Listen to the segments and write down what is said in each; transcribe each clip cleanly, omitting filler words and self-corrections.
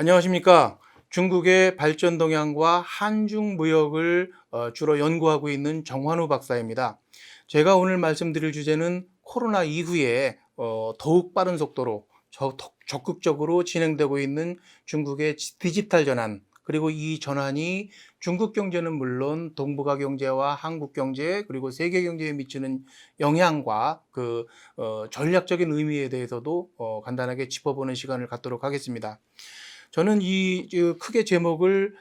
안녕하십니까. 중국의 발전 동향과 한중 무역을 주로 연구하고 있는 정환우 박사입니다. 제가 오늘 말씀드릴 주제는 코로나 이후에 더욱 빠른 속도로 적극적으로 진행되고 있는 중국의 디지털 전환, 그리고 이 전환이 중국 경제는 물론 동북아 경제와 한국 경제, 그리고 세계 경제에 미치는 영향과 전략적인 의미에 대해서도 간단하게 짚어보는 시간을 갖도록 하겠습니다. 저는 크게 제목을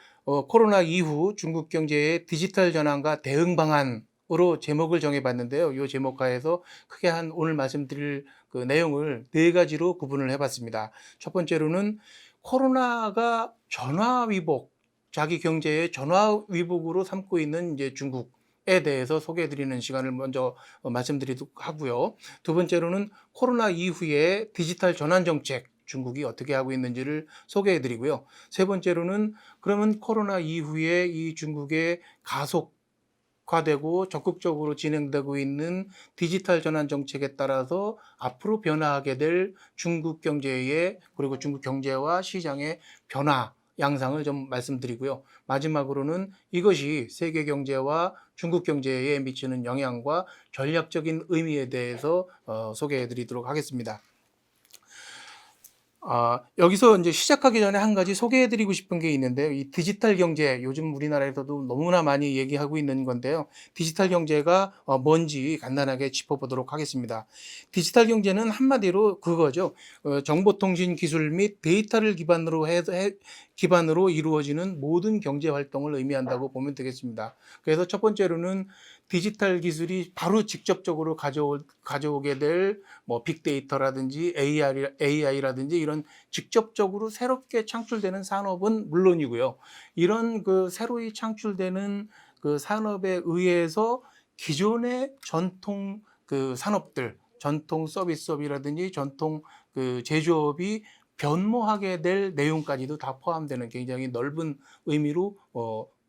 코로나 이후 중국 경제의 디지털 전환과 대응 방안으로 제목을 정해봤는데요. 이 제목 하에서 크게 오늘 말씀드릴 그 내용을 네 가지로 구분을 해봤습니다. 첫 번째로는 코로나가 전화위복, 자기 경제의 전화위복으로 삼고 있는 이제 중국에 대해서 소개해드리는 시간을 먼저 말씀드리도록 하고요. 두 번째로는 코로나 이후에 디지털 전환 정책, 중국이 어떻게 하고 있는지를 소개해 드리고요. 세 번째로는 그러면 코로나 이후에 이 중국의 가속화되고 적극적으로 진행되고 있는 디지털 전환 정책에 따라서 앞으로 변화하게 될 중국 경제의, 그리고 중국 경제와 시장의 변화 양상을 좀 말씀드리고요. 마지막으로는 이것이 세계 경제와 중국 경제에 미치는 영향과 전략적인 의미에 대해서 소개해 드리도록 하겠습니다. 여기서 이제 시작하기 전에 한 가지 소개해드리고 싶은 게 있는데요. 이 디지털 경제, 요즘 우리나라에서도 너무나 많이 얘기하고 있는 건데요. 디지털 경제가 뭔지 간단하게 짚어보도록 하겠습니다. 디지털 경제는 한마디로 그거죠. 정보통신 기술 및 데이터를 기반으로 이루어지는 모든 경제 활동을 의미한다고 보면 되겠습니다. 그래서 첫 번째로는 디지털 기술이 바로 직접적으로 가져오게 될 뭐 빅데이터라든지 AI라든지 이런 직접적으로 새롭게 창출되는 산업은 물론이고요. 이런 새로이 창출되는 그 산업에 의해서 기존의 전통 산업들, 전통 서비스업이라든지 전통 제조업이 변모하게 될 내용까지도 다 포함되는 굉장히 넓은 의미로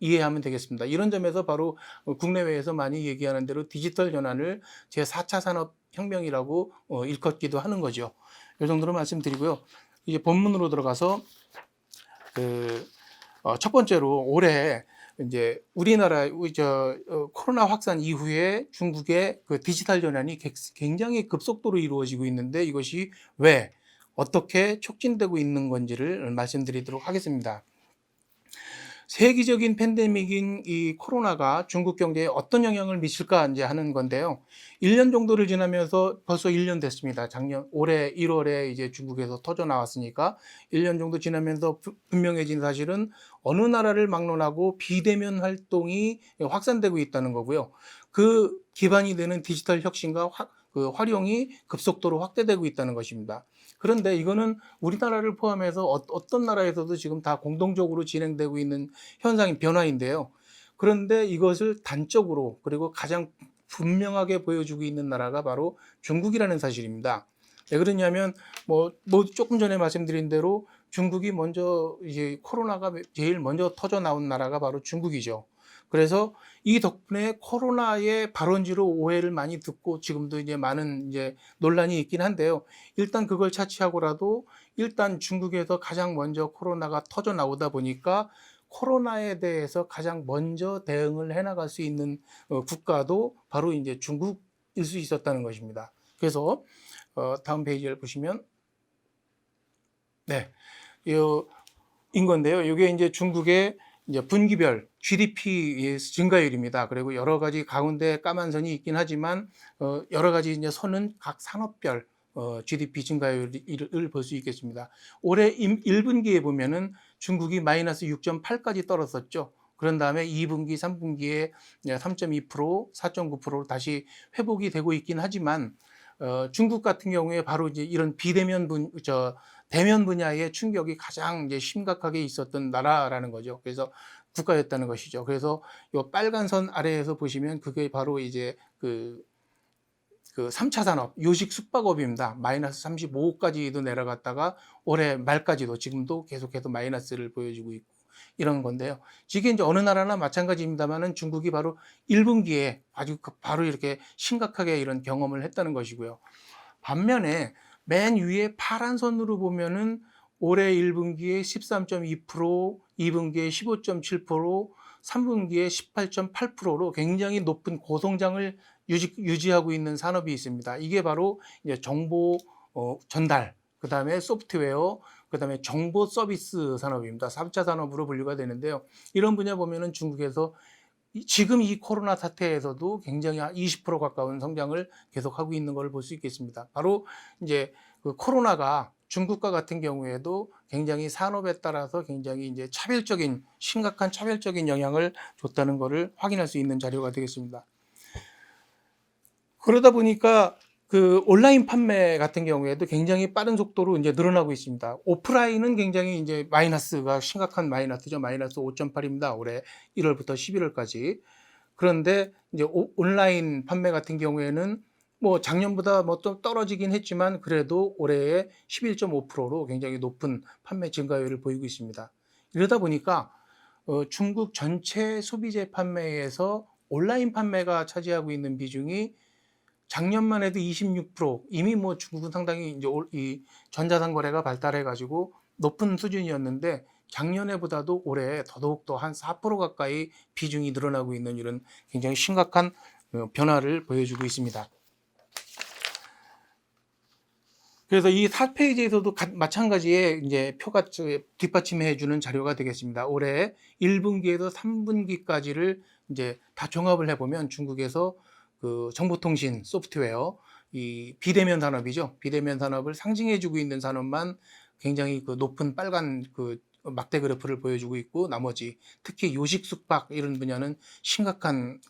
이해하면 되겠습니다. 이런 점에서 바로 국내외에서 많이 얘기하는 대로 디지털 전환을 제4차 산업혁명이라고 일컫기도 하는 거죠. 이 정도로 말씀드리고요. 이제 본문으로 들어가서 첫 번째로 올해 이제 우리나라 코로나 확산 이후에 중국의 디지털 전환이 굉장히 급속도로 이루어지고 있는데 이것이 왜 어떻게 촉진되고 있는 건지를 말씀드리도록 하겠습니다. 세계적인 팬데믹인 이 코로나가 중국 경제에 어떤 영향을 미칠까 이제 하는 건데요. 1년 정도를 지나면서 벌써 1년 됐습니다. 올해 1월에 이제 중국에서 터져 나왔으니까 1년 정도 지나면서 분명해진 사실은 어느 나라를 막론하고 비대면 활동이 확산되고 있다는 거고요. 그 기반이 되는 디지털 혁신과 활용이 급속도로 확대되고 있다는 것입니다. 그런데 이거는 우리나라를 포함해서 어떤 나라에서도 지금 다 공동적으로 진행되고 있는 현상인 변화인데요. 그런데 이것을 단적으로 그리고 가장 분명하게 보여주고 있는 나라가 바로 중국이라는 사실입니다. 왜 그러냐면 조금 전에 말씀드린 대로 중국이 먼저 이제 코로나가 제일 먼저 터져 나온 나라가 바로 중국이죠. 그래서 이 덕분에 코로나의 발원지로 오해를 많이 듣고 지금도 이제 많은 이제 논란이 있긴 한데요. 일단 그걸 차치하고라도 일단 중국에서 가장 먼저 코로나가 터져 나오다 보니까 코로나에 대해서 가장 먼저 대응을 해나갈 수 있는 국가도 바로 이제 중국일 수 있었다는 것입니다. 그래서 다음 페이지를 보시면 인 건데요. 이게 이제 중국의 이제 분기별 GDP 증가율입니다. 그리고 여러 가지 가운데 까만 선이 있긴 하지만 여러 가지 이제 선은 각 산업별 GDP 증가율을 볼 수 있겠습니다. 올해 1분기에 보면은 중국이 마이너스 6.8까지 떨어졌죠. 그런 다음에 2분기, 3분기에 3.2%, 4.9%로 다시 회복이 되고 있긴 하지만 중국 같은 경우에 바로 이제 이런 대면 분야의 충격이 가장 이제 심각하게 있었던 나라라는 거죠. 그래서 국가였다는 것이죠. 그래서 이 빨간 선 아래에서 보시면 그게 바로 이제 3차 산업, 요식 숙박업입니다. 마이너스 35까지도 내려갔다가 올해 말까지도 지금도 계속해서 마이너스를 보여주고 있고 이런 건데요. 이게 이제 어느 나라나 마찬가지입니다만은 중국이 바로 1분기에 아주 바로 이렇게 심각하게 이런 경험을 했다는 것이고요. 반면에 맨 위에 파란 선으로 보면은 올해 1분기에 13.2%, 2분기에 15.7%, 3분기에 18.8%로 굉장히 높은 고성장을 유지하고 있는 산업이 있습니다. 이게 바로 이제 정보 전달, 그 다음에 소프트웨어, 그 다음에 정보 서비스 산업입니다. 3차 산업으로 분류가 되는데요. 이런 분야 보면은 중국에서 지금 이 코로나 사태에서도 굉장히 20% 가까운 성장을 계속하고 있는 걸 볼 수 있겠습니다. 바로 이제 그 코로나가 중국과 같은 경우에도 굉장히 산업에 따라서 굉장히 이제 심각한 차별적인 영향을 줬다는 것을 확인할 수 있는 자료가 되겠습니다. 그러다 보니까 그 온라인 판매 같은 경우에도 굉장히 빠른 속도로 이제 늘어나고 있습니다. 오프라인은 굉장히 이제 마이너스가 심각한 마이너스죠. 마이너스 5.8입니다. 올해 1월부터 11월까지. 그런데 이제 온라인 판매 같은 경우에는 뭐 작년보다 뭐 좀 떨어지긴 했지만 그래도 올해에 11.5%로 굉장히 높은 판매 증가율을 보이고 있습니다. 이러다 보니까 중국 전체 소비재 판매에서 온라인 판매가 차지하고 있는 비중이 작년만 해도 26%, 이미 뭐 중국은 상당히 이제 이 전자상거래가 발달해 가지고 높은 수준이었는데 작년에보다도 올해 더더욱 더 한 4% 가까이 비중이 늘어나고 있는 이런 굉장히 심각한 변화를 보여주고 있습니다. 그래서 이 4페이지에서도 마찬가지의 이제 표가 뒷받침해 주는 자료가 되겠습니다. 올해 1분기에서 3분기까지를 이제 다 종합을 해보면 중국에서 그 정보통신 소프트웨어, 이 비대면 산업이죠. 비대면 산업을 상징해주고 있는 산업만 굉장히 그 높은 빨간 그 막대 그래프를 보여주고 있고, 나머지 특히 요식 숙박 이런 분야는 심각한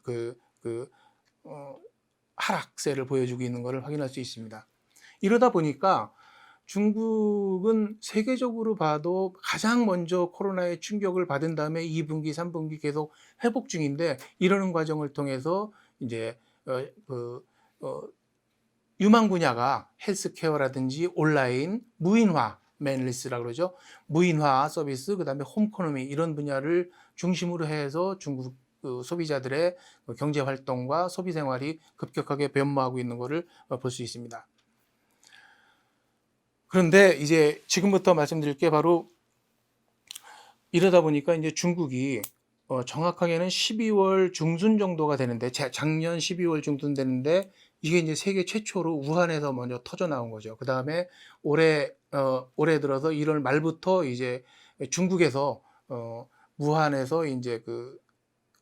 하락세를 보여주고 있는 것을 확인할 수 있습니다. 이러다 보니까 중국은 세계적으로 봐도 가장 먼저 코로나의 충격을 받은 다음에 2분기, 3분기 계속 회복 중인데, 이러는 과정을 통해서 이제 유망 분야가 헬스케어라든지 온라인, 무인화, 맨리스라고 그러죠. 무인화 서비스, 그 다음에 홈코노미 이런 분야를 중심으로 해서 중국 소비자들의 경제 활동과 소비 생활이 급격하게 변모하고 있는 것을 볼 수 있습니다. 그런데 이제 지금부터 말씀드릴 게 바로 이러다 보니까 이제 중국이 정확하게는 12월 중순 정도가 되는데, 작년 12월 중순 되는데, 이게 이제 세계 최초로 우한에서 먼저 터져 나온 거죠. 그 다음에 올해 들어서 1월 말부터 이제 중국에서 우한에서 이제 그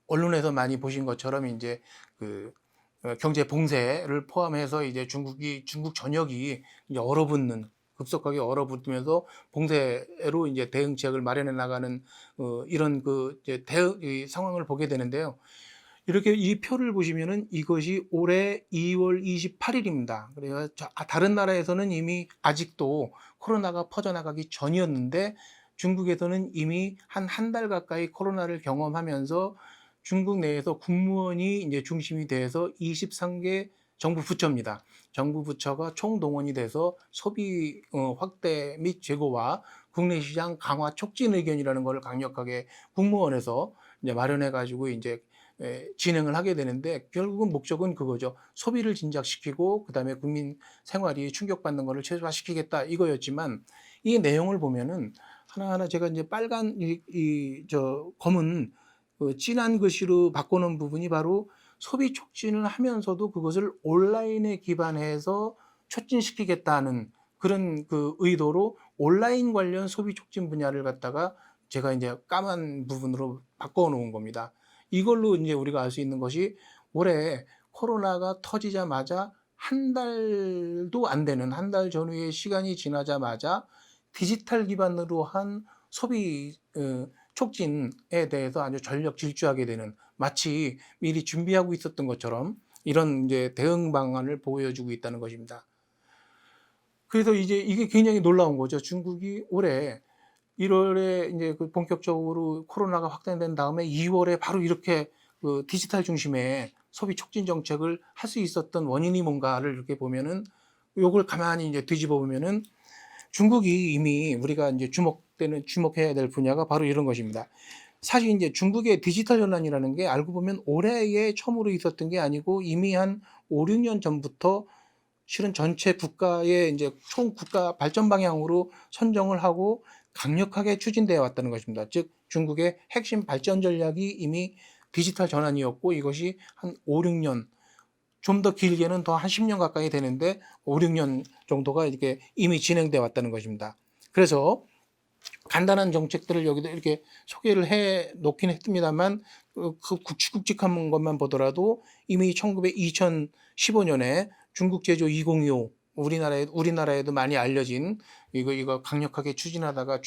언론에서 많이 보신 것처럼 이제 그 경제 봉쇄를 포함해서 이제 중국 전역이 이제 급속하게 얼어붙으면서 봉쇄로 이제 대응책을 마련해 나가는 이런 이 상황을 보게 되는데요. 이렇게 이 표를 보시면은 이것이 올해 2월 28일입니다. 그래서 다른 나라에서는 이미 아직도 코로나가 퍼져나가기 전이었는데, 중국에서는 이미 한 달 가까이 코로나를 경험하면서 중국 내에서 국무원이 이제 중심이 돼서 23개 정부 부처입니다. 정부 부처가 총동원이 돼서 소비 확대 및 제고와 국내 시장 강화 촉진 의견이라는 것을 강력하게 국무원에서 이제 마련해 가지고 이제 진행을 하게 되는데, 결국은 목적은 그거죠. 소비를 진작시키고 그다음에 국민 생활이 충격받는 것을 최소화시키겠다 이거였지만, 이 내용을 보면은 하나하나 제가 이제 빨간 검은 진한 글씨로 바꿔놓은 부분이 바로 소비 촉진을 하면서도 그것을 온라인에 기반해서 촉진시키겠다는 그런 그 의도로 온라인 관련 소비 촉진 분야를 갖다가 제가 이제 까만 부분으로 바꿔 놓은 겁니다. 이걸로 이제 우리가 알 수 있는 것이, 올해 코로나가 터지자마자 한 달도 안 되는, 한 달 전후의 시간이 지나자마자 디지털 기반으로 한 소비 촉진에 대해서 아주 전력 질주하게 되는, 마치 미리 준비하고 있었던 것처럼 이런 이제 대응 방안을 보여주고 있다는 것입니다. 그래서 이제 이게 굉장히 놀라운 거죠. 중국이 올해 1월에 이제 본격적으로 코로나가 확산된 다음에 2월에 바로 이렇게 디지털 중심의 소비 촉진 정책을 할 수 있었던 원인이 뭔가를 이렇게 보면은, 요걸 가만히 이제 뒤집어 보면은 중국이 이미 우리가 이제 주목해야 될 분야가 바로 이런 것입니다. 사실 이제 중국의 디지털 전환이라는 게 알고 보면 올해에 처음으로 있었던 게 아니고 이미 한 5, 6년 전부터 실은 전체 국가의 이제 총 국가 발전 방향으로 선정을 하고 강력하게 추진되어 왔다는 것입니다. 즉 중국의 핵심 발전 전략이 이미 디지털 전환이었고 이것이 한 5, 6년 좀 더 길게는 더 한 10년 가까이 되는데 5, 6년 정도가 이렇게 이미 진행되어 왔다는 것입니다. 그래서 간단한 정책들을 여기다 이렇게 소개를 해 놓긴 했습니다만 그 굵직굵직한 것만 보더라도 이미 2015년에 중국 제조 2025 우리나라에도 많이 알려진 이거 강력하게 추진하다가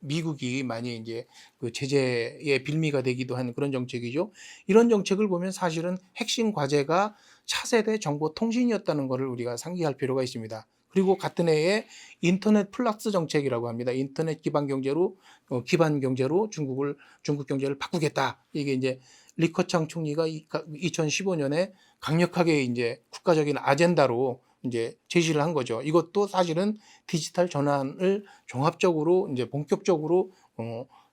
미국이 많이 이제 그 제재의 빌미가 되기도 한 그런 정책이죠. 이런 정책을 보면 사실은 핵심 과제가 차세대 정보통신이었다는 것을 우리가 상기할 필요가 있습니다. 그리고 같은 해에 인터넷 플러스 정책이라고 합니다. 인터넷 기반 경제로 중국 경제를 바꾸겠다. 이게 이제 리커창 총리가 2015년에 강력하게 이제 국가적인 아젠다로 이제 제시를 한 거죠. 이것도 사실은 디지털 전환을 종합적으로 이제 본격적으로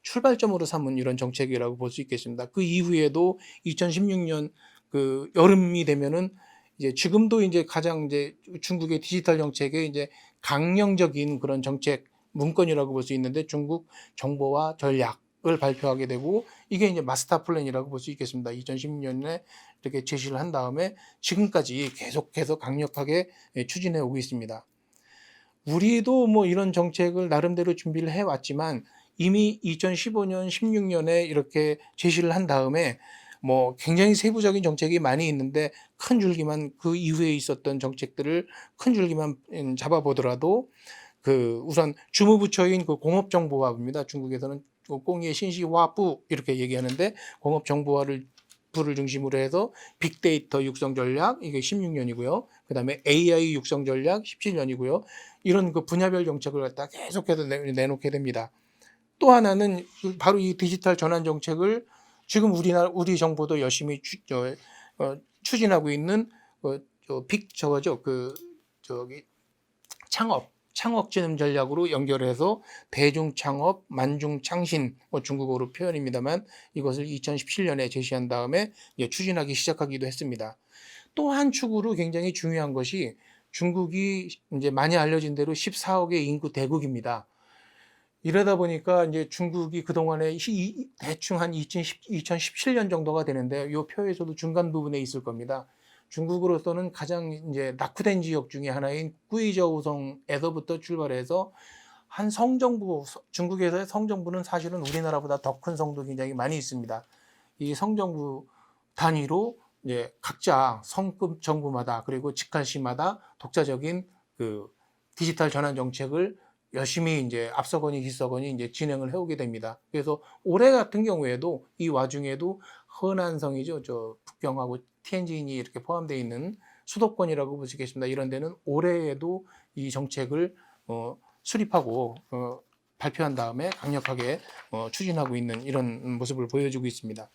출발점으로 삼은 이런 정책이라고 볼 수 있겠습니다. 그 이후에도 2016년 그 여름이 되면은 이제 지금도 이제 가장 이제 중국의 디지털 정책의 이제 강령적인 그런 정책 문건이라고 볼 수 있는데 중국 정보화 전략을 발표하게 되고 이게 이제 마스터 플랜이라고 볼 수 있겠습니다. 2016년에 이렇게 제시를 한 다음에 지금까지 계속해서 강력하게 추진해 오고 있습니다. 우리도 뭐 이런 정책을 나름대로 준비를 해 왔지만 이미 2015년, 16년에 이렇게 제시를 한 다음에 뭐 굉장히 세부적인 정책이 많이 있는데 큰 줄기만 그 이후에 있었던 정책들을 큰 줄기만 잡아보더라도 그 우선 주무부처인 그 공업정보화부입니다. 중국에서는 공예 신시화부 이렇게 얘기하는데 공업정보화를 부를 중심으로 해서 빅데이터 육성 전략 이게 16년이고요. 그다음에 AI 육성 전략 17년이고요. 이런 그 분야별 정책을 갖다 계속해서 내놓게 됩니다. 또 하나는 바로 이 디지털 전환 정책을 지금 우리 정부도 열심히 추진하고 있는 창업진흥 전략으로 연결해서 대중창업, 만중창신 중국어로 표현입니다만 이것을 2017년에 제시한 다음에 추진하기 시작하기도 했습니다. 또 한 축으로 굉장히 중요한 것이 중국이 이제 많이 알려진 대로 14억의 인구 대국입니다. 이러다 보니까 이제 중국이 그동안에 대충 한 2017년 정도가 되는데 이 표에서도 중간 부분에 있을 겁니다. 중국으로서는 가장 이제 낙후된 지역 중에 하나인 꾸이저우성에서부터 출발해서 한 성정부, 중국에서의 성정부는 사실은 우리나라보다 더 큰 성도 굉장히 많이 있습니다. 이 성정부 단위로 이제 각자 성급 정부마다 그리고 직할시마다 독자적인 그 디지털 전환 정책을 열심히 이제 앞서거니 뒤서거니 이제 진행을 해오게 됩니다. 그래서 올해 같은 경우에도 이 와중에도 허난성이죠. 저 북경하고 티안진이 이렇게 포함되어 있는 수도권이라고 보시겠습니다. 이런 데는 올해에도 이 정책을 수립하고 발표한 다음에 강력하게 추진하고 있는 이런 모습을 보여주고 있습니다.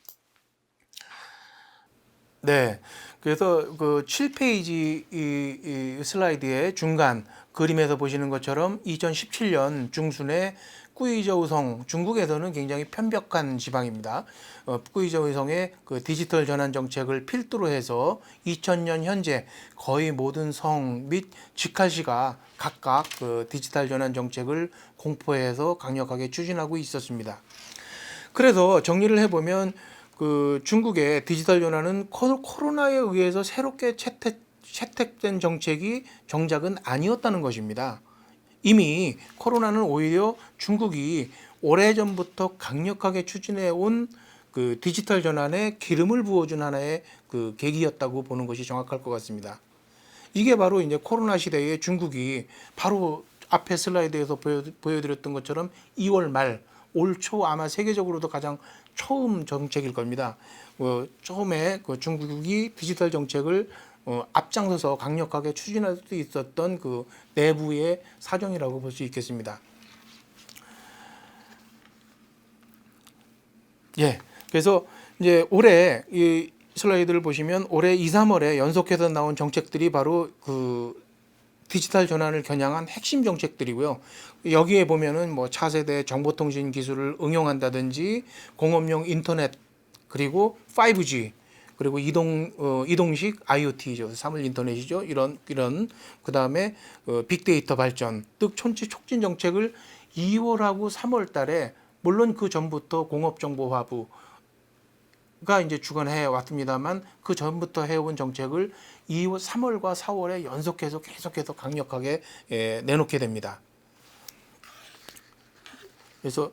네. 그래서 그 7페이지 이 슬라이드의 중간 그림에서 보시는 것처럼 2017년 중순에 꾸이저우성 중국에서는 굉장히 편벽한 지방입니다. 꾸이저우성의 그 디지털 전환 정책을 필두로 해서 2000년 현재 거의 모든 성 및 직할시가 각각 그 디지털 전환 정책을 공포해서 강력하게 추진하고 있었습니다. 그래서 정리를 해보면 그 중국의 디지털 전환은 코로나에 의해서 새롭게 채택된 정책이 정작은 아니었다는 것입니다. 이미 코로나는 오히려 중국이 오래전부터 강력하게 추진해 온 그 디지털 전환에 기름을 부어준 하나의 그 계기였다고 보는 것이 정확할 것 같습니다. 이게 바로 이제 코로나 시대에 중국이 바로 앞에 슬라이드에서 보여드렸던 것처럼 2월 말 올 초 아마 세계적으로도 가장 처음 정책일 겁니다. 처음에 그 중국이 디지털 정책을 앞장서서 강력하게 추진할 수 있었던 그 내부의 사정이라고 볼 수 있겠습니다. 예. 그래서 이제 올해 이 슬라이드를 보시면 올해 2, 3월에 연속해서 나온 정책들이 바로 그 디지털 전환을 겨냥한 핵심 정책들이고요. 여기에 보면은 뭐 차세대 정보통신 기술을 응용한다든지 공업용 인터넷 그리고 5G 그리고 이동식 IoT죠. 사물 인터넷이죠. 이런 그다음에 빅데이터 발전 등 촌치 촉진 정책을 2월하고 3월 달에 물론 그 전부터 공업정보화부가 이제 주관해 왔습니다만 그 전부터 해온 정책을 2월, 3월과 4월에 연속해서 계속해서 강력하게 내놓게 됩니다. 그래서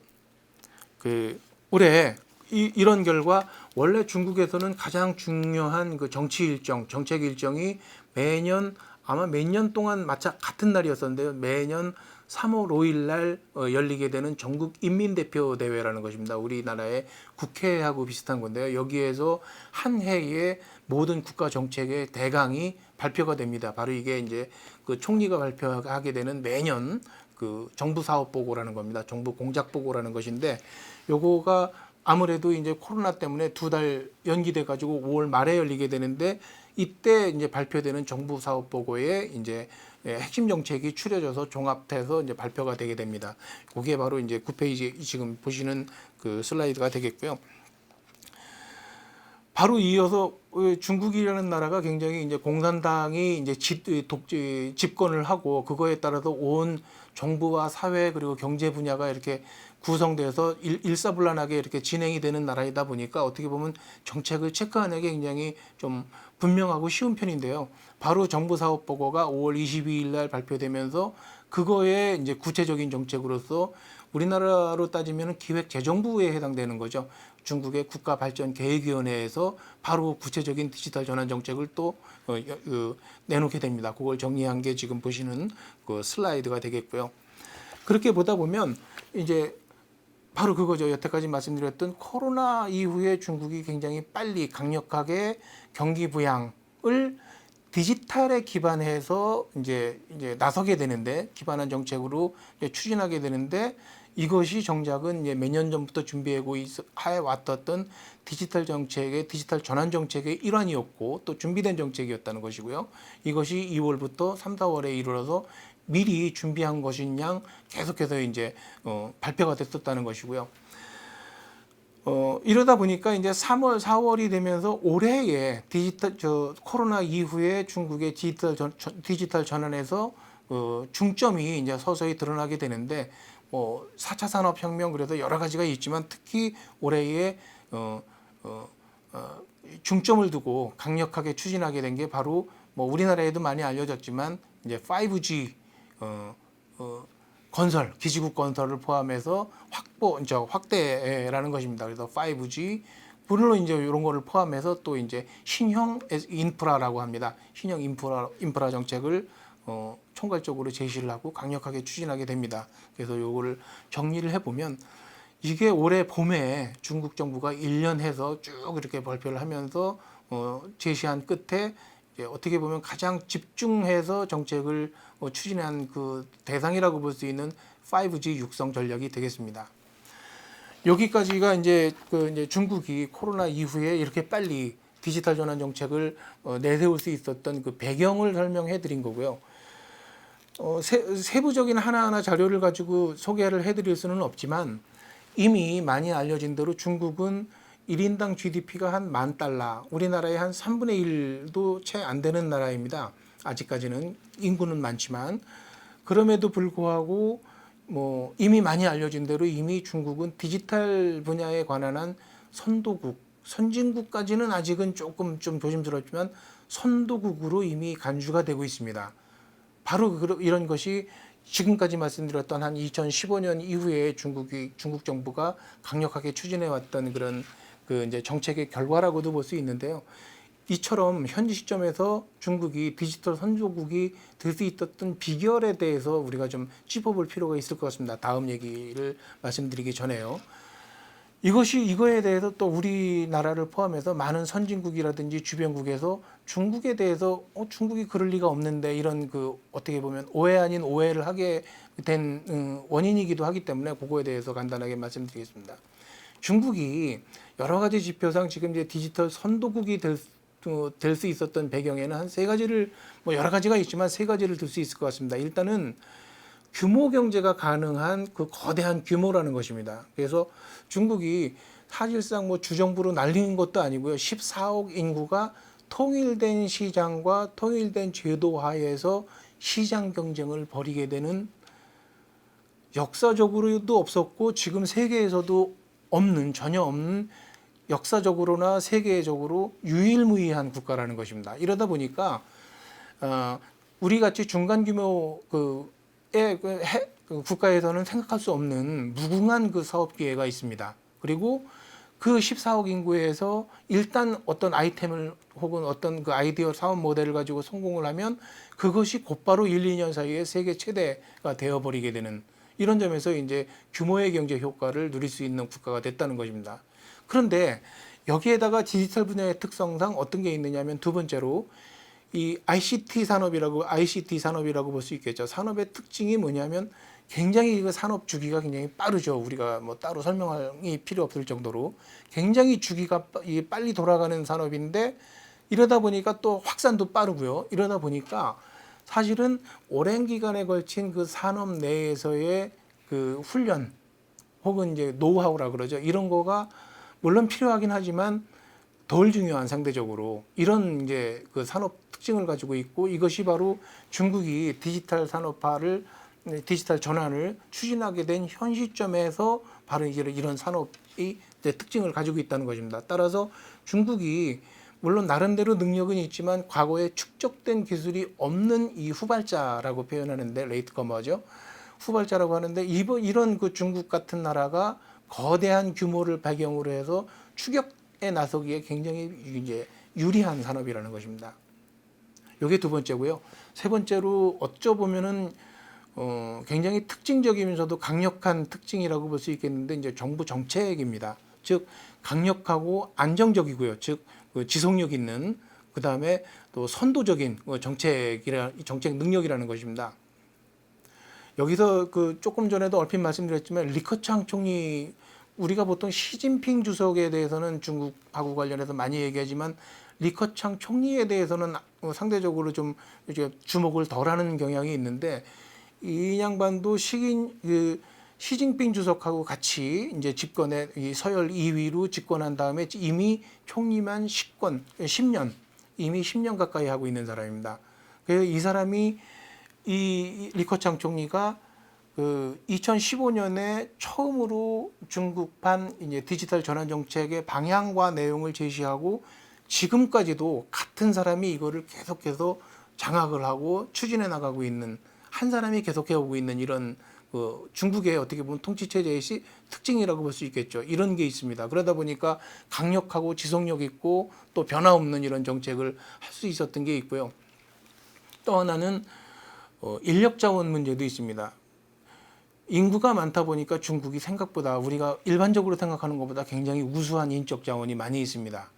올해 이런 결과 원래 중국에서는 가장 중요한 그 정치 일정, 정책 일정이 매년 아마 몇 년 동안 같은 날이었었는데요. 매년 3월 5일 날 열리게 되는 전국 인민대표 대회라는 것입니다. 우리나라의 국회하고 비슷한 건데요. 여기에서 한 해에 모든 국가 정책의 대강이 발표가 됩니다. 바로 이게 이제 그 총리가 발표하게 되는 매년 그 정부 사업 보고라는 겁니다. 정부 공작 보고라는 것인데 요거가 아무래도 이제 코로나 때문에 2달 연기돼 가지고 5월 말에 열리게 되는데 이때 이제 발표되는 정부 사업 보고에 이제 핵심 정책이 추려져서 종합돼서 이제 발표가 되게 됩니다. 그게 바로 이제 9페이지 지금 보시는 그 슬라이드가 되겠고요. 바로 이어서 중국이라는 나라가 굉장히 이제 공산당이 이제 집권을 하고 그거에 따라서 온 정부와 사회 그리고 경제 분야가 이렇게 구성돼서 일사불란하게 이렇게 진행이 되는 나라이다 보니까 어떻게 보면 정책을 체크하는 게 굉장히 좀 분명하고 쉬운 편인데요. 바로 정부 사업 보고가 5월 22일 날 발표되면서 그거에 이제 구체적인 정책으로서 우리나라로 따지면 기획재정부에 해당되는 거죠. 중국의 국가발전계획위원회에서 바로 구체적인 디지털 전환 정책을 또 내놓게 됩니다. 그걸 정리한 게 지금 보시는 그 슬라이드가 되겠고요. 그렇게 보다 보면 이제 바로 그거죠. 여태까지 말씀드렸던 코로나 이후에 중국이 굉장히 빨리 강력하게 경기 부양을 디지털에 기반해서 이제 나서게 되는데 기반한 정책으로 추진하게 되는데 이것이 정작은 몇 년 전부터 준비해 왔던 디지털 정책의 디지털 전환 정책의 일환이었고 또 준비된 정책이었다는 것이고요. 이것이 2월부터 3, 4월에 이르러서 미리 준비한 것인 양 계속해서 이제 발표가 됐었다는 것이고요. 이러다 보니까 이제 3월, 4월이 되면서 올해에 코로나 이후에 중국의 디지털 전환에서 중점이 이제 서서히 드러나게 되는데 4차 산업혁명 그래서 여러 가지가 있지만 특히 올해에 중점을 두고 강력하게 추진하게 된 게 바로 우리나라에도 많이 알려졌지만 이제 5G 건설, 기지국 건설을 포함해서 확대라는 것입니다. 그래서 5G 물론 이제 이런 거를 포함해서 또 이제 신형 인프라라고 합니다. 신형 인프라 정책을 총괄적으로 제시를 하고 강력하게 추진하게 됩니다. 그래서 요거를 정리를 해보면 이게 올해 봄에 중국 정부가 1년 해서 쭉 이렇게 발표를 하면서 제시한 끝에 이제 어떻게 보면 가장 집중해서 정책을 추진한 그 대상이라고 볼 수 있는 5G 육성 전략이 되겠습니다. 여기까지가 이제 중국이 코로나 이후에 이렇게 빨리 디지털 전환 정책을 내세울 수 있었던 그 배경을 설명해 드린 거고요. 세부적인 하나하나 자료를 가지고 소개를 해드릴 수는 없지만 이미 많이 알려진 대로 중국은 1인당 GDP가 한 $10,000, 우리나라의 한 3분의 1도 채 안 되는 나라입니다. 아직까지는 인구는 많지만 그럼에도 불구하고 이미 많이 알려진 대로 이미 중국은 디지털 분야에 관한 한 선진국까지는 아직은 조금 좀 조심스럽지만 선도국으로 이미 간주가 되고 있습니다. 바로 이런 것이 지금까지 말씀드렸던 한 2015년 이후에 중국 정부가 강력하게 추진해 왔던 그런 이제 정책의 결과라고도 볼 수 있는데요. 이처럼 현지 시점에서 중국이 디지털 선도국이 될 수 있었던 비결에 대해서 우리가 좀 짚어볼 필요가 있을 것 같습니다. 다음 얘기를 말씀드리기 전에요. 이거에 대해서 또 우리나라를 포함해서 많은 선진국이라든지 주변국에서 중국에 대해서 중국이 그럴 리가 없는데 이런 어떻게 보면 오해 아닌 오해를 하게 된 원인이기도 하기 때문에 그거에 대해서 간단하게 말씀드리겠습니다. 중국이 여러 가지 지표상 지금 이제 디지털 선도국이 될 수 있었던 배경에는 한 세 가지를 여러 가지가 있지만 세 가지를 들 수 있을 것 같습니다. 일단은 규모 경제가 가능한 그 거대한 규모라는 것입니다. 그래서 중국이 사실상 뭐 주정부로 날리는 것도 아니고요. 14억 인구가 통일된 시장과 통일된 제도 하에서 시장 경쟁을 벌이게 되는, 역사적으로도 없었고 지금 세계에서도 전혀 없는, 역사적으로나 세계적으로 유일무이한 국가라는 것입니다. 이러다 보니까 우리 같이 중간 규모의 그 국가에서는 생각할 수 없는 무궁한 그 사업 기회가 있습니다. 그리고 그 14억 인구에서 일단 어떤 아이템을 혹은 어떤 그 아이디어 사업 모델을 가지고 성공을 하면 그것이 곧바로 1, 2년 사이에 세계 최대가 되어버리게 되는, 이런 점에서 이제 규모의 경제 효과를 누릴 수 있는 국가가 됐다는 것입니다. 그런데 여기에다가 디지털 분야의 특성상 어떤 게 있느냐면, 두 번째로 이 ICT 산업이라고 볼 수 있겠죠. 산업의 특징이 뭐냐면 굉장히 그 산업 주기가 굉장히 빠르죠. 우리가 뭐 따로 설명이 필요 없을 정도로 굉장히 주기가 빨리 돌아가는 산업인데, 이러다 보니까 또 확산도 빠르고요. 이러다 보니까 사실은 오랜 기간에 걸친 그 산업 내에서의 그 훈련 혹은 이제 노하우라 그러죠. 이런 거가 물론 필요하긴 하지만 덜 중요한, 상대적으로 이런 이제 그 산업 특징을 가지고 있고, 이것이 바로 중국이 디지털 산업화를, 디지털 전환을 추진하게 된 현 시점에서 바로 이런 산업이 특징을 가지고 있다는 것입니다. 따라서 중국이 물론 나름대로 능력은 있지만 과거에 축적된 기술이 없는 이 후발자라고 표현하는데, 레이트 커머죠. 후발자라고 하는데, 이런 그 중국 같은 나라가 거대한 규모를 배경으로 해서 추격에 나서기에 굉장히 이제 유리한 산업이라는 것입니다. 이게 두 번째고요. 세 번째로 어쩌보면은 굉장히 특징적이면서도 강력한 특징이라고 볼 수 있겠는데, 이제 정부 정책입니다. 즉 강력하고 안정적이고요. 즉 그 지속력 있는, 그 다음에 또 선도적인 정책 능력이라는 것입니다. 여기서 그 조금 전에도 얼핏 말씀드렸지만, 리커창 총리, 우리가 보통 시진핑 주석에 대해서는 중국하고 관련해서 많이 얘기하지만 리커창 총리에 대해서는 상대적으로 좀 이제 주목을 덜하는 경향이 있는데, 이 양반도 시진핑 주석하고 같이 이제 집권에 서열 2위로 집권한 다음에 이미 총리만 10년, 이미 10년 가까이 하고 있는 사람입니다. 그래서 이 사람이, 이 리커창 총리가 그 2015년에 처음으로 중국판 이제 디지털 전환 정책의 방향과 내용을 제시하고, 지금까지도 같은 사람이 이거를 계속해서 장악을 하고 추진해 나가고 있는, 한 사람이 계속해 오고 있는, 이런 중국의 어떻게 보면 통치 체제의 특징이라고 볼 수 있겠죠. 이런 게 있습니다. 그러다 보니까 강력하고 지속력 있고 또 변화 없는 이런 정책을 할 수 있었던 게 있고요. 또 하나는 인력 자원 문제도 있습니다. 인구가 많다 보니까 중국이 생각보다 우리가 일반적으로 생각하는 것보다 굉장히 우수한 인적 자원이 많이 있습니다.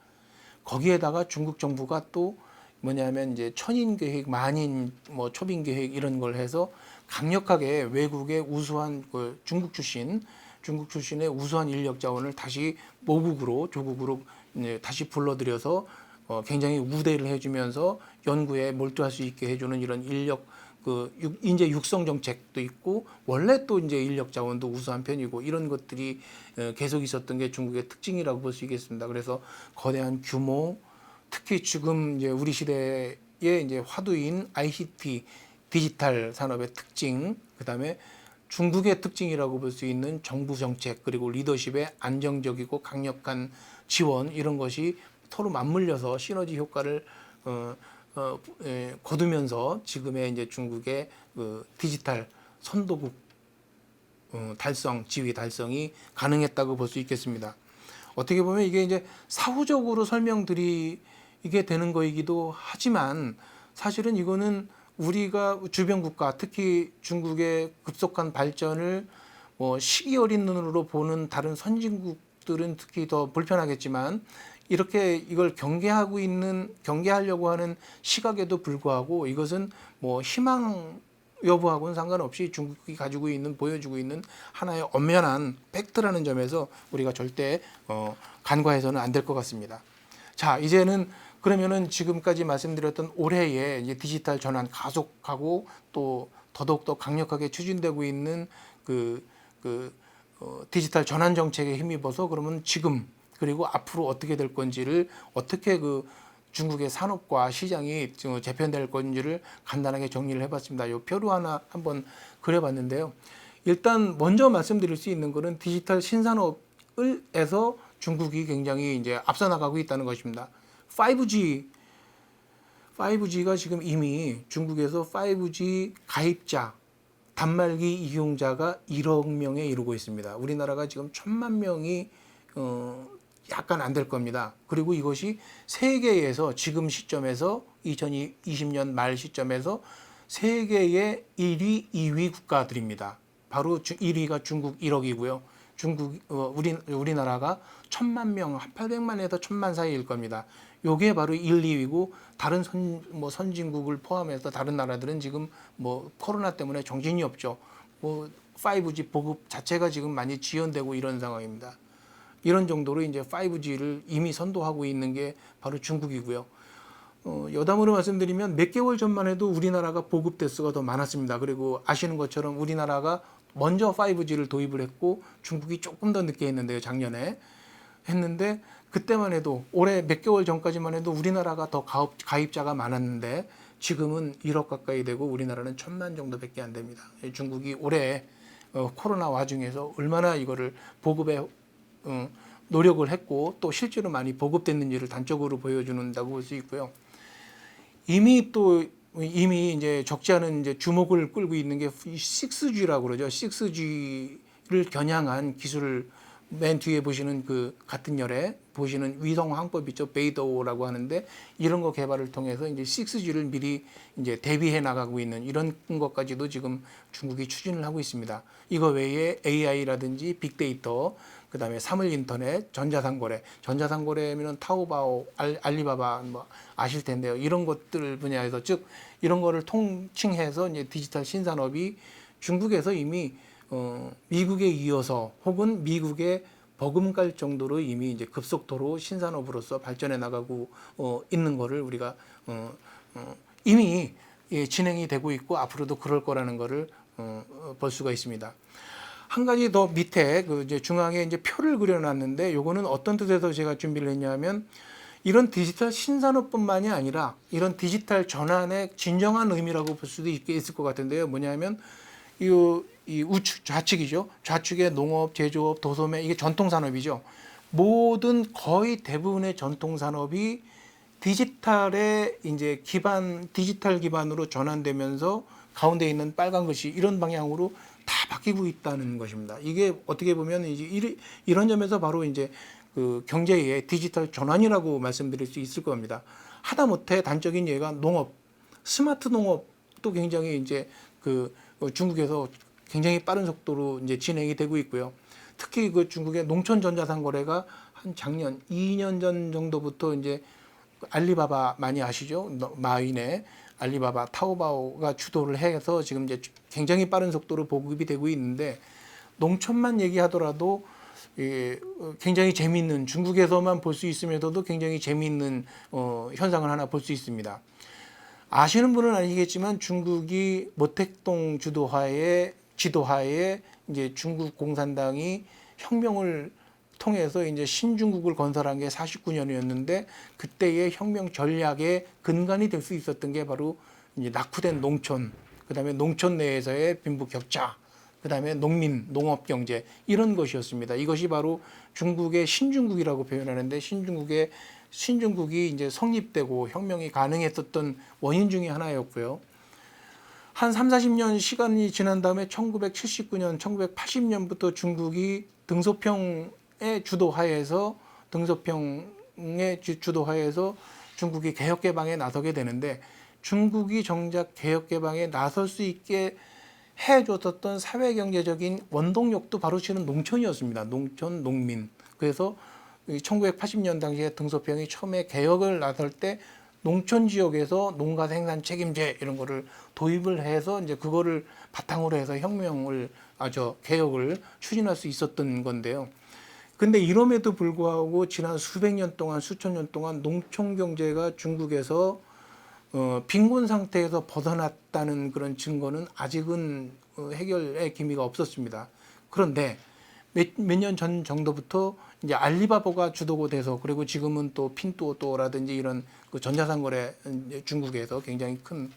거기에다가 중국 정부가 또 뭐냐면 이제 천인 계획, 만인, 뭐 초빙 계획 이런 걸 해서 강력하게 외국의 우수한 그 중국 출신의 우수한 인력 자원을 다시 조국으로 다시 불러들여서 굉장히 우대를 해주면서 연구에 몰두할 수 있게 해주는 이런 인력 인재 육성 정책도 있고, 원래 또 이제 인력 자원도 우수한 편이고, 이런 것들이 계속 있었던 게 중국의 특징이라고 볼 수 있겠습니다. 그래서 거대한 규모, 특히 지금 이제 우리 시대의 이제 화두인 ICT 디지털 산업의 특징, 그다음에 중국의 특징이라고 볼 수 있는 정부 정책, 그리고 리더십의 안정적이고 강력한 지원, 이런 것이 서로 맞물려서 시너지 효과를 거두면서 지금의 이제 중국의 그 디지털 선도국 지위 달성이 가능했다고 볼 수 있겠습니다. 어떻게 보면 이게 이제 사후적으로 설명드리게 되는 거이기도 하지만, 사실은 이거는 우리가 주변 국가, 특히 중국의 급속한 발전을 시기 어린 눈으로 보는 다른 선진국들은 특히 더 불편하겠지만, 이렇게 이걸 경계하려고 하는 시각에도 불구하고, 이것은 뭐 희망 여부하고는 상관없이 중국이 보여주고 있는 하나의 엄연한 팩트라는 점에서 우리가 절대 간과해서는 안 될 것 같습니다. 자, 이제는 그러면은 지금까지 말씀드렸던 올해의 이제 디지털 전환 가속하고 또 더더욱 더 강력하게 추진되고 있는 디지털 전환 정책에 힘입어서 그러면 지금 그리고 앞으로 어떻게 될 건지를 어떻게 그 중국의 산업과 시장이 재편될 건지를 간단하게 정리를 해봤습니다. 이 표로 하나 한번 그려봤는데요. 일단 먼저 말씀드릴 수 있는 것은 디지털 신산업을에서 중국이 굉장히 이제 앞서 나가고 있다는 것입니다. 5G가 지금 이미 중국에서 5G 가입자, 단말기 이용자가 1억 명에 이르고 있습니다. 우리나라가 지금 1,000만 명이 약간 안 될 겁니다. 그리고 이것이 세계에서 지금 시점에서 2020년 말 시점에서 세계의 1위, 2위 국가들입니다. 바로 1위가 중국 1억이고요. 우리나라가 1,000만 명, 800만에서 1,000만 사이일 겁니다. 요게 바로 1, 2위고 다른 선진국을 포함해서 다른 나라들은 지금 코로나 때문에 정신이 없죠. 5G 보급 자체가 지금 많이 지연되고 이런 상황입니다. 이런 정도로 이제 5G를 이미 선도하고 있는 게 바로 중국이고요. 여담으로 말씀드리면 몇 개월 전만 해도 우리나라가 보급 대수가 더 많았습니다. 그리고 아시는 것처럼 우리나라가 먼저 5G를 도입을 했고 중국이 조금 더 늦게 했는데요. 작년에 했는데 그때만 해도 올해 몇 개월 전까지만 해도 우리나라가 더 가입자가 많았는데 지금은 1억 가까이 되고 우리나라는 1,000만 정도밖에 안 됩니다. 중국이 올해 코로나 와중에서 얼마나 이거를 보급에 노력을 했고 또 실제로 많이 보급됐는지를 단적으로 보여준다고 볼 수 있고요. 이미 이제 적지 않은 이제 주목을 끌고 있는 게 6G라고 그러죠. 6G를 겨냥한 기술을 맨 뒤에 보시는 그 같은 열에 보시는 위성 항법 있죠. 베이더라고 하는데 이런 거 개발을 통해서 이제 6G를 미리 이제 대비해 나가고 있는 이런 것까지도 지금 중국이 추진을 하고 있습니다. 이거 외에 AI라든지 빅데이터, 그다음에 사물 인터넷, 전자상거래면은 타오바오, 알리바바 아실 텐데요. 이런 것들 분야에서 즉 이런 거를 통칭해서 이제 디지털 신산업이 중국에서 이미 미국에 이어서 혹은 미국에 버금갈 정도로 이미 이제 급속도로 신산업으로서 발전해 나가고 있는 거를 우리가 이미 진행이 되고 있고 앞으로도 그럴 거라는 거를 볼 수가 있습니다. 한 가지 더 밑에 그 이제 중앙에 이제 표를 그려놨는데 요거는 어떤 뜻에서 제가 준비를 했냐면 이런 디지털 신산업뿐만이 아니라 이런 디지털 전환의 진정한 의미라고 볼 수도 있을 것 같은데요. 뭐냐면 이 우측 좌측이죠. 좌측의 농업, 제조업, 도소매 이게 전통 산업이죠. 모든 거의 대부분의 전통 산업이 디지털의 이제 디지털 기반으로 전환되면서 가운데 있는 빨간 것이 이런 방향으로 다 바뀌고 있다는 것입니다. 이게 어떻게 보면 이제 이런 점에서 바로 이제 그 경제의 디지털 전환이라고 말씀드릴 수 있을 겁니다. 하다못해 단적인 예가 농업, 스마트 농업도 굉장히 이제 그 중국에서 굉장히 빠른 속도로 이제 진행이 되고 있고요. 특히 그 중국의 농촌 전자상 거래가 한 작년 2년 전 정도부터 이제 알리바바 많이 아시죠? 마윈의 알리바바, 타오바오가 주도를 해서 지금 이제 굉장히 빠른 속도로 보급이 되고 있는데 농촌만 얘기하더라도 굉장히 재미있는 중국에서만 볼 수 있으면서도 굉장히 재미있는 현상을 하나 볼 수 있습니다. 아시는 분은 아니겠지만 중국이 모택동 지도하에 이제 중국 공산당이 혁명을 통해서 이제 신중국을 건설한 게 49년이었는데 그때의 혁명 전략의 근간이 될 수 있었던 게 바로 이제 낙후된 농촌, 그다음에 농촌 내에서의 빈부격차, 그다음에 농업 경제 이런 것이었습니다. 이것이 바로 중국의 신중국이라고 표현하는데 신중국이 이제 성립되고 혁명이 가능했었던 원인 중에 하나였고요. 한 3, 40년 시간이 지난 다음에 1979년, 1980년부터 중국이 등소평의 주도하에서 중국이 개혁 개방에 나서게 되는데 중국이 정작 개혁 개방에 나설 수 있게 해줬었던 사회 경제적인 원동력도 바로 실은 농촌이었습니다. 농촌, 농민. 그래서 1980년 당시에 등소평이 처음에 개혁을 나설 때 농촌 지역에서 농가 생산 책임제 이런 거를 도입을 해서 이제 그거를 바탕으로 해서 개혁을 추진할 수 있었던 건데요. 근데 이럼에도 불구하고 지난 수백 년 동안, 수천 년 동안 농촌 경제가 중국에서 빈곤 상태에서 벗어났다는 그런 증거는 아직은 해결의 기미가 없었습니다. 그런데 몇 년 전 정도부터 이제 알리바바가 주도가 돼서, 그리고 지금은 또 핀두오또라든지 이런 그 전자상거래, 중국에서 굉장히 큰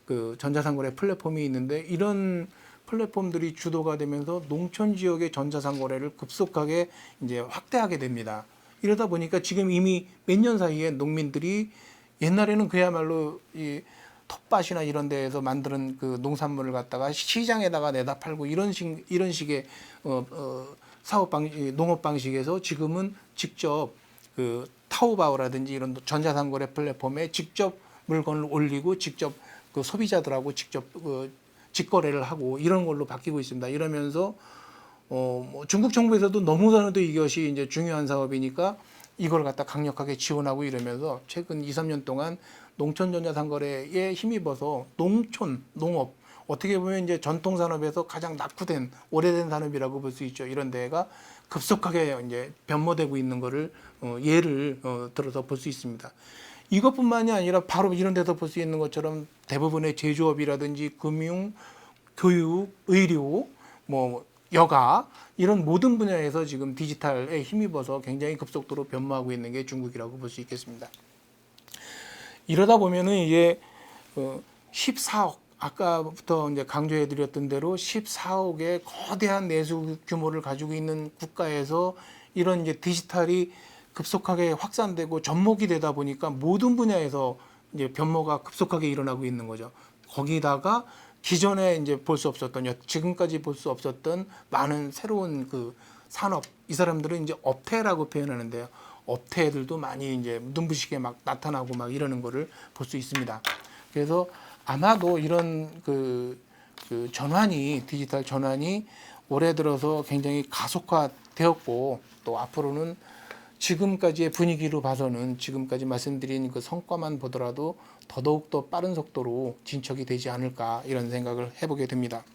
그 전자상거래 플랫폼이 있는데, 이런 플랫폼들이 주도가 되면서 농촌 지역의 전자상거래를 급속하게 이제 확대하게 됩니다. 이러다 보니까 지금 이미 몇 년 사이에 농민들이, 옛날에는 그야말로 이 텃밭이나 이런 데에서 만드는 그 농산물을 갖다가 시장에다가 내다 팔고 이런 식의 사업 방식, 농업 방식에서, 지금은 직접 그 타오바오라든지 이런 전자상거래 플랫폼에 직접 물건을 올리고 직접 그 소비자들하고 직접 직거래를 하고 이런 걸로 바뀌고 있습니다. 이러면서 뭐 중국 정부에서도 너무나도 이것이 이제 중요한 사업이니까 이걸 갖다 강력하게 지원하고 이러면서 최근 2, 3년 동안 농촌 전자상거래에 힘입어서 농업, 어떻게 보면 이제 전통 산업에서 가장 낙후된 오래된 산업이라고 볼 수 있죠. 이런 데가 급속하게 이제 변모되고 있는 거를 예를 들어서 볼 수 있습니다. 이것뿐만이 아니라 바로 이런 데서 볼 수 있는 것처럼 대부분의 제조업이라든지 금융, 교육, 의료, 뭐 여가, 이런 모든 분야에서 지금 디지털에 힘입어서 굉장히 급속도로 변모하고 있는 게 중국이라고 볼 수 있겠습니다. 이러다 보면은 이게 14억, 아까부터 이제 강조해 드렸던 대로 14억의 거대한 내수 규모를 가지고 있는 국가에서 이런 이제 디지털이 급속하게 확산되고 접목이 되다 보니까 모든 분야에서 이제 변모가 급속하게 일어나고 있는 거죠. 거기다가 기존에 이제 볼 수 없었던, 지금까지 볼 수 없었던 많은 새로운 그 산업, 이 사람들은 이제 업태라고 표현하는데요. 업태들도 많이 이제 눈부시게 막 나타나고 막 이러는 거를 볼 수 있습니다. 그래서 아마도 이런 그 디지털 전환이 올해 들어서 굉장히 가속화되었고, 또 앞으로는 지금까지의 분위기로 봐서는, 지금까지 말씀드린 그 성과만 보더라도 더더욱 더 빠른 속도로 진척이 되지 않을까, 이런 생각을 해보게 됩니다.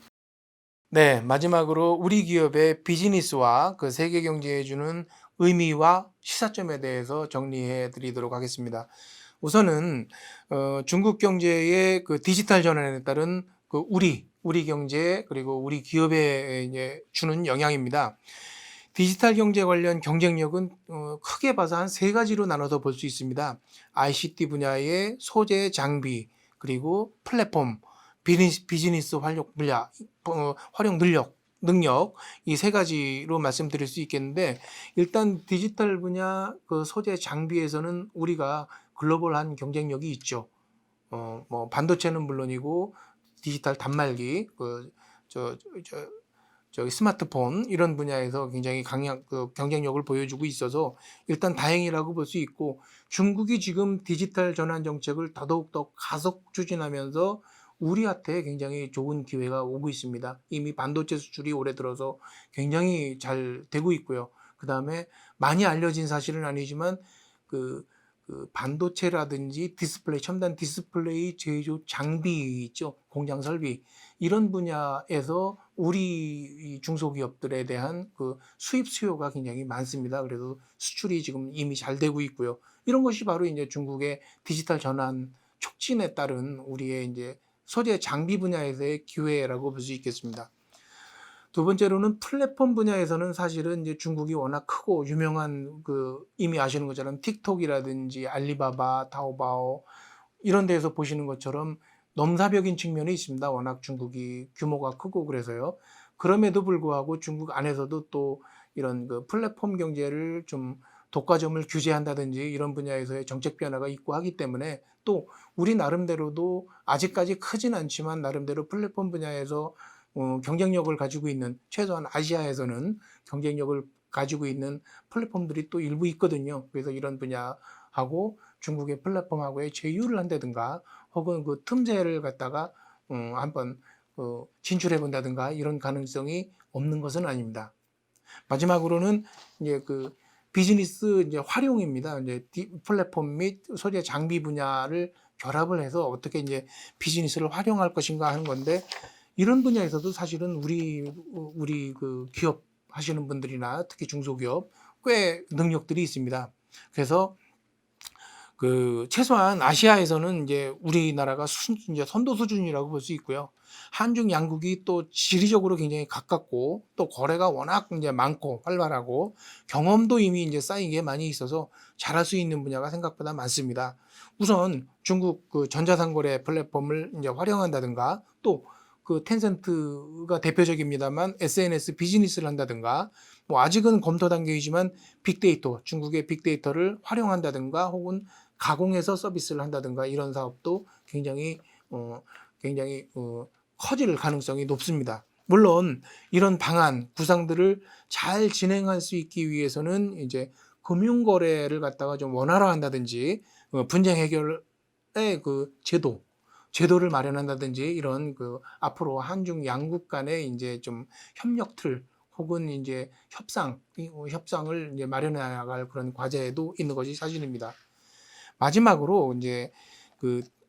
네, 마지막으로 우리 기업의 비즈니스와 그 세계 경제에 주는 의미와 시사점에 대해서 정리해 드리도록 하겠습니다. 우선은 중국 경제의 그 디지털 전환에 따른 그 우리 경제, 그리고 우리 기업에 이제 주는 영향입니다. 디지털 경제 관련 경쟁력은 크게 봐서 한 세 가지로 나눠서 볼 수 있습니다. ICT 분야의 소재, 장비, 그리고 플랫폼, 비즈니스 활용 능력, 이 세 가지로 말씀드릴 수 있겠는데, 일단 디지털 분야 그 소재 장비에서는 우리가 글로벌한 경쟁력이 있죠. 뭐 반도체는 물론이고 디지털 단말기, 저기 스마트폰, 이런 분야에서 굉장히 강한 그 경쟁력을 보여주고 있어서 일단 다행이라고 볼 수 있고, 중국이 지금 디지털 전환 정책을 더더욱 가속 추진하면서 우리한테 굉장히 좋은 기회가 오고 있습니다. 이미 반도체 수출이 올해 들어서 굉장히 잘 되고 있고요. 그 다음에 많이 알려진 사실은 아니지만 그 반도체라든지 디스플레이, 첨단 디스플레이 제조 장비 있죠, 공장 설비, 이런 분야에서 우리 중소기업들에 대한 그 수입 수요가 굉장히 많습니다. 그래서 수출이 지금 이미 잘 되고 있고요. 이런 것이 바로 이제 중국의 디지털 전환 촉진에 따른 우리의 이제 소재 장비 분야에서의 기회라고 볼 수 있겠습니다. 두 번째로는 플랫폼 분야에서는 사실은 이제 중국이 워낙 크고 유명한 그 이미 아시는 것처럼 틱톡이라든지 알리바바, 타오바오, 이런 데에서 보시는 것처럼 넘사벽인 측면이 있습니다. 워낙 중국이 규모가 크고 그래서요. 그럼에도 불구하고 중국 안에서도 또 이런 그 플랫폼 경제를 좀 독과점을 규제한다든지 이런 분야에서의 정책 변화가 있고 하기 때문에, 또 우리 나름대로도 아직까지 크진 않지만 나름대로 플랫폼 분야에서 경쟁력을 가지고 있는, 최소한 아시아에서는 경쟁력을 가지고 있는 플랫폼들이 또 일부 있거든요. 그래서 이런 분야하고 중국의 플랫폼하고의 제휴를 한다든가, 혹은 그 틈새를 갖다가 한번 진출해 본다든가, 이런 가능성이 없는 것은 아닙니다. 마지막으로는 이제 그 비즈니스 이제 활용입니다. 이제 플랫폼 및 소재 장비 분야를 결합을 해서 어떻게 이제 비즈니스를 활용할 것인가 하는 건데, 이런 분야에서도 사실은 우리 그 기업 하시는 분들이나 특히 중소기업 꽤 능력들이 있습니다. 그래서 최소한 아시아에서는 이제 우리나라가 이제 선도 수준이라고 볼 수 있고요. 한중 양국이 또 지리적으로 굉장히 가깝고 또 거래가 워낙 이제 많고 활발하고 경험도 이미 이제 쌓인 게 많이 있어서 잘할 수 있는 분야가 생각보다 많습니다. 우선 중국 전자상거래 플랫폼을 이제 활용한다든가 또 텐센트가 대표적입니다만 SNS 비즈니스를 한다든가 뭐 아직은 검토 단계이지만 빅데이터, 중국의 빅데이터를 활용한다든가 혹은 가공해서 서비스를 한다든가 이런 사업도 굉장히 커질 가능성이 높습니다. 물론 이런 방안 구상들을 잘 진행할 수 있기 위해서는 이제 금융거래를 갖다가 좀 원활화한다든지 분쟁 해결의 제도를 마련한다든지 이런 앞으로 한중 양국 간의 이제 좀 협력틀 혹은 이제 협상을 이제 마련해 나갈 그런 과제도 있는 것이 사실입니다. 마지막으로 이제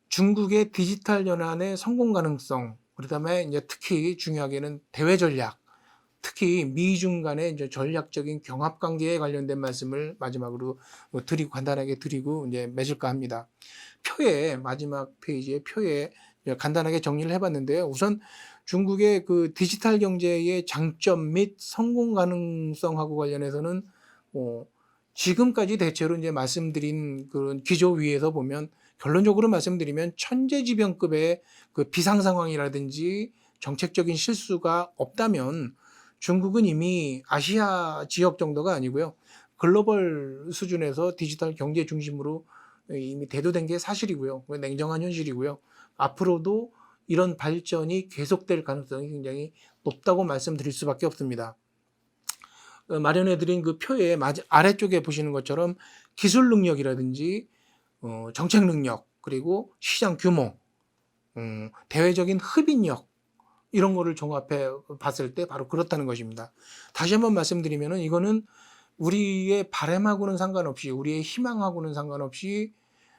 중국의 디지털 연안의 성공 가능성, 그다음에 이제 특히 중요하게는 대외 전략, 특히 미중 간의 이제 전략적인 경합 관계에 관련된 말씀을 마지막으로 간단하게 드리고 이제 맺을까 합니다. 마지막 페이지의 표에 간단하게 정리를 해봤는데요. 우선 중국의 디지털 경제의 장점 및 성공 가능성하고 관련해서는 지금까지 대체로 이제 말씀드린 그런 기조 위에서 보면 결론적으로 말씀드리면 천재지변급의 비상 상황이라든지 정책적인 실수가 없다면 중국은 이미 아시아 지역 정도가 아니고요. 글로벌 수준에서 디지털 경제 중심으로 이미 대두된 게 사실이고요. 냉정한 현실이고요. 앞으로도 이런 발전이 계속될 가능성이 굉장히 높다고 말씀드릴 수밖에 없습니다. 마련해드린 표의 아래쪽에 보시는 것처럼 기술 능력이라든지 정책 능력 그리고 시장 규모, 대외적인 흡인력 이런 거를 종합해 봤을 때 바로 그렇다는 것입니다. 다시 한번 말씀드리면은 이거는 우리의 바람하고는 상관없이 우리의 희망하고는 상관없이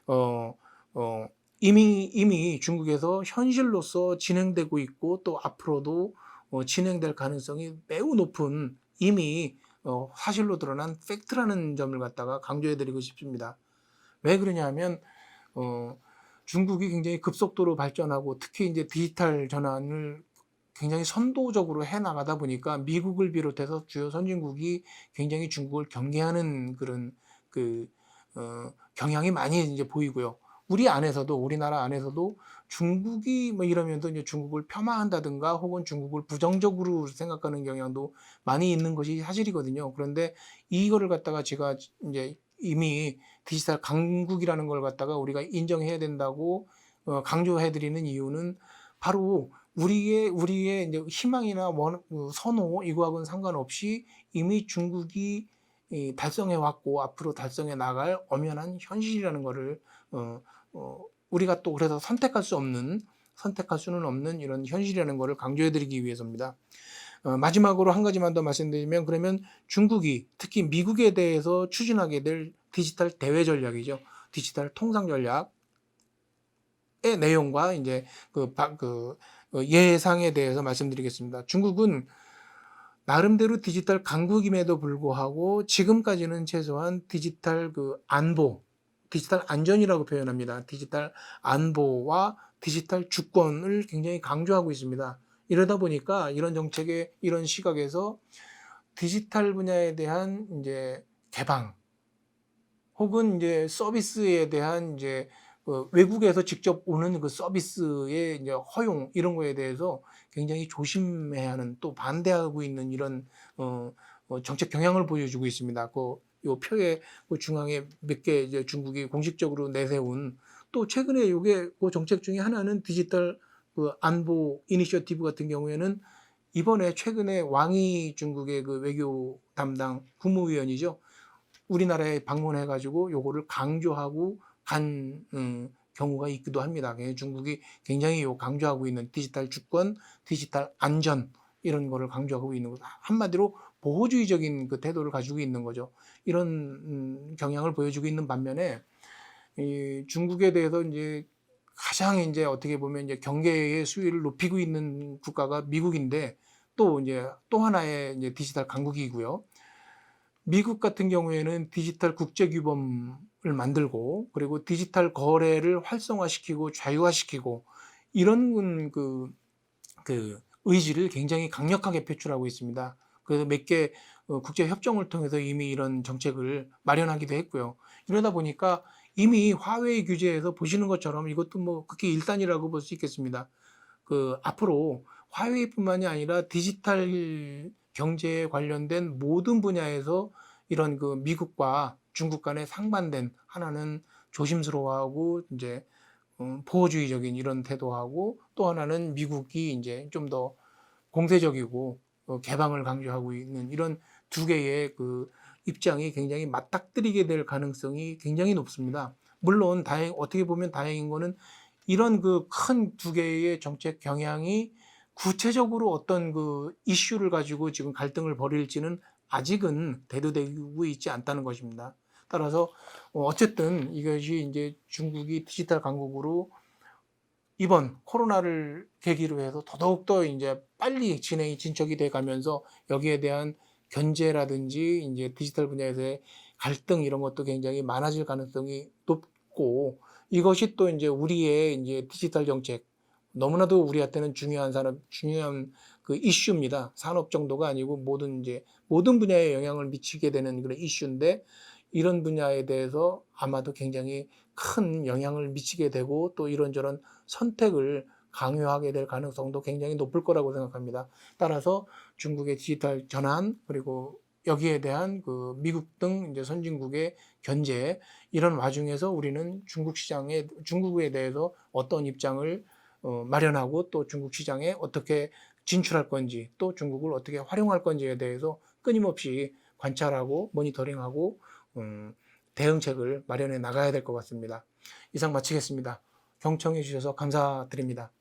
어, 어, 이미 중국에서 현실로서 진행되고 있고 또 앞으로도 진행될 가능성이 매우 높은 이미 사실로 드러난 팩트라는 점을 갖다가 강조해드리고 싶습니다. 왜 그러냐면 중국이 굉장히 급속도로 발전하고 특히 이제 디지털 전환을 굉장히 선도적으로 해 나가다 보니까 미국을 비롯해서 주요 선진국이 굉장히 중국을 경계하는 그런 경향이 많이 이제 보이고요. 우리나라 안에서도 중국이 뭐 이러면서 이제 중국을 폄하한다든가 혹은 중국을 부정적으로 생각하는 경향도 많이 있는 것이 사실이거든요. 그런데 이거를 갖다가 제가 이제 이미 디지털 강국이라는 걸 갖다가 우리가 인정해야 된다고 강조해드리는 이유는 바로 우리의 이제 희망이나 선호 이거하고는 상관없이 이미 중국이 달성해 왔고 앞으로 달성해 나갈 엄연한 현실이라는 것을 우리가 또 그래서 선택할 수는 없는 이런 현실이라는 것을 강조해드리기 위해서입니다. 마지막으로 한 가지만 더 말씀드리면 그러면 중국이 특히 미국에 대해서 추진하게 될 디지털 대외 전략이죠. 디지털 통상 전략의 내용과 이제 예상에 대해서 말씀드리겠습니다. 중국은 나름대로 디지털 강국임에도 불구하고 지금까지는 최소한 디지털 안보, 디지털 안전이라고 표현합니다. 디지털 안보와 디지털 주권을 굉장히 강조하고 있습니다. 이러다 보니까 이런 정책의 이런 시각에서 디지털 분야에 대한 이제 개방 혹은 이제 서비스에 대한 이제 외국에서 직접 오는 서비스의 이제 허용 이런 거에 대해서 굉장히 조심해야 하는 또 반대하고 있는 이런 정책 경향을 보여주고 있습니다. 요 표의 중앙에 몇 개 이제 중국이 공식적으로 내세운 또 최근에 요게 정책 중에 하나는 디지털 안보 이니셔티브 같은 경우에는 이번에 최근에 왕이 중국의 외교 담당 국무위원이죠. 우리나라에 방문해가지고 요거를 강조하고 간 경우가 있기도 합니다. 중국이 굉장히 강조하고 있는 디지털 주권, 디지털 안전 이런 거를 강조하고 있는 거죠. 한마디로 보호주의적인 태도를 가지고 있는 거죠. 이런 경향을 보여주고 있는 반면에 이 중국에 대해서 이제 가장 이제 어떻게 보면 이제 경계의 수위를 높이고 있는 국가가 미국인데 또 하나의 이제 디지털 강국이고요. 미국 같은 경우에는 디지털 국제규범 만들고 그리고 디지털 거래를 활성화시키고 자유화시키고 이런 그 의지를 굉장히 강력하게 표출하고 있습니다. 그래서 몇 개 국제 협정을 통해서 이미 이런 정책을 마련하기도 했고요. 이러다 보니까 이미 화웨이 규제에서 보시는 것처럼 이것도 뭐 극히 일단이라고 볼 수 있겠습니다. 앞으로 화웨이뿐만이 아니라 디지털 경제에 관련된 모든 분야에서 이런 미국과 중국 간의 상반된, 하나는 조심스러워하고 이제 보호주의적인 이런 태도하고, 또 하나는 미국이 이제 좀 더 공세적이고 개방을 강조하고 있는 이런 두 개의 입장이 굉장히 맞닥뜨리게 될 가능성이 굉장히 높습니다. 물론 어떻게 보면 다행인 거는 이런 큰 두 개의 정책 경향이 구체적으로 어떤 이슈를 가지고 지금 갈등을 벌일지는 아직은 대두되고 있지 않다는 것입니다. 따라서 어쨌든 이것이 이제 중국이 디지털 강국으로 이번 코로나를 계기로 해서 더더욱더 이제 빨리 진척이 돼 가면서 여기에 대한 견제라든지 이제 디지털 분야에서의 갈등 이런 것도 굉장히 많아질 가능성이 높고, 이것이 또 이제 우리의 이제 디지털 정책, 너무나도 우리한테는 중요한 이슈입니다. 산업 정도가 아니고 모든 분야에 영향을 미치게 되는 그런 이슈인데, 이런 분야에 대해서 아마도 굉장히 큰 영향을 미치게 되고 또 이런저런 선택을 강요하게 될 가능성도 굉장히 높을 거라고 생각합니다. 따라서 중국의 디지털 전환, 그리고 여기에 대한 미국 등 이제 선진국의 견제, 이런 와중에서 우리는 중국에 대해서 어떤 입장을 마련하고 또 중국 시장에 어떻게 진출할 건지, 또 중국을 어떻게 활용할 건지에 대해서 끊임없이 관찰하고 모니터링하고 대응책을 마련해 나가야 될 것 같습니다. 이상 마치겠습니다. 경청해 주셔서 감사드립니다.